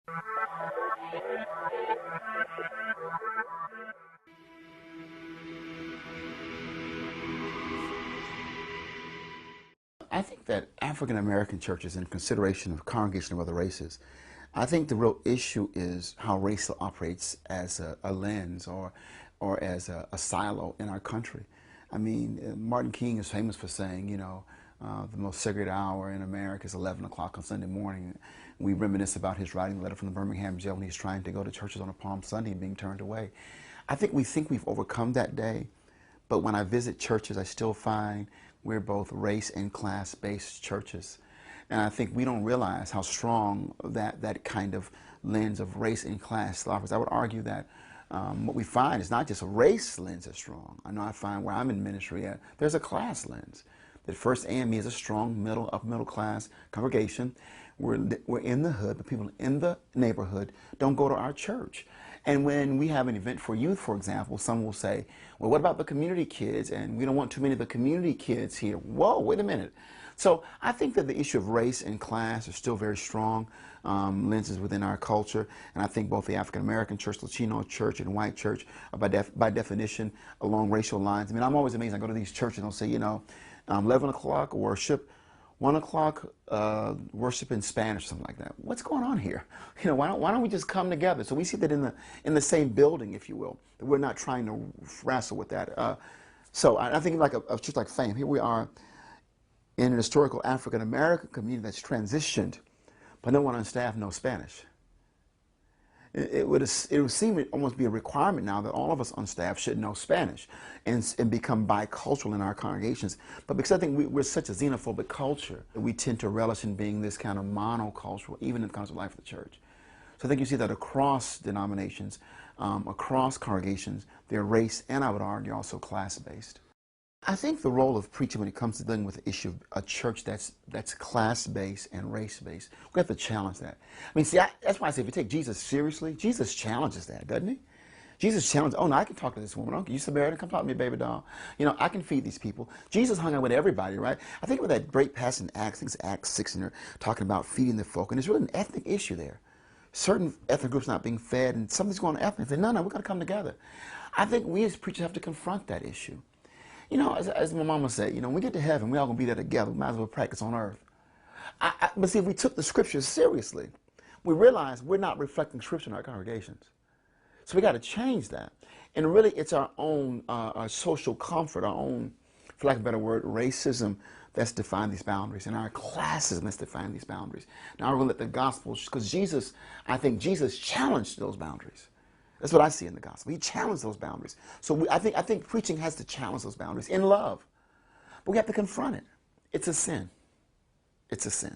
I think that African American churches, in consideration of congregation of other races, I think the real issue is how race operates as a lens or as a silo in our country. I mean, Martin King is famous for saying, the most sacred hour in America is 11 o'clock on Sunday morning. We reminisce about his writing the letter from the Birmingham jail when he's trying to go to churches on a Palm Sunday and being turned away. I think we've overcome that day, but when I visit churches, I still find we're both race and class-based churches. And I think we don't realize how strong that kind of lens of race and class offers. I would argue that what we find is not just a race lens that's strong. I know I find where I'm in ministry at, there's a class lens. That First AME is a strong upper middle class congregation. We're in the hood, but people in the neighborhood don't go to our church. And when we have an event for youth, for example, some will say, well, what about the community kids? And we don't want too many of the community kids here. Whoa, wait a minute. So I think that the issue of race and class are still very strong lenses within our culture. And I think both the African American church, Latino church, and white church are by definition along racial lines. I mean, I'm always amazed. I go to these churches and they'll say, 11 o'clock worship, 1 o'clock worship in Spanish, something like that. What's going on here? Why don't we just come together? So we see that in the same building, if you will, that we're not trying to wrestle with that. So I think like a church like FAME, here we are in an historical African American community that's transitioned, but no one on staff knows Spanish. It would seem to almost be a requirement now that all of us on staff should know Spanish and become bicultural in our congregations. But because I think we're such a xenophobic culture, we tend to relish in being this kind of monocultural, even in the concept of life of the church. So I think you see that across denominations, across congregations, they're race and I would argue also class-based. I think the role of preaching when it comes to dealing with the issue of a church that's class-based and race-based, we have to challenge that. I mean, see, that's why I say if you take Jesus seriously, Jesus challenges that, doesn't he? Jesus challenged, oh, no, I can talk to this woman. Okay, you Samaritan, come talk to me, baby doll. I can feed these people. Jesus hung out with everybody, right? I think with that great passage in Acts, I think it's Acts 6, and they're talking about feeding the folk, and there's really an ethnic issue there. Certain ethnic groups not being fed, and something's going on ethnic. They say, no, we're going to come together. I think we as preachers have to confront that issue. As my mama said, when we get to heaven, we all going to be there together. We might as well practice on earth. But see, if we took the scriptures seriously, we realize we're not reflecting scripture in our congregations. So we got to change that. And really, it's our own our social comfort, our own, for lack of a better word, racism that's defined these boundaries, and our classism that's defined these boundaries. Now, I really let the gospel, because I think Jesus challenged those boundaries. That's what I see in the gospel. He challenged those boundaries. So I think preaching has to challenge those boundaries in love. But we have to confront it. It's a sin. It's a sin.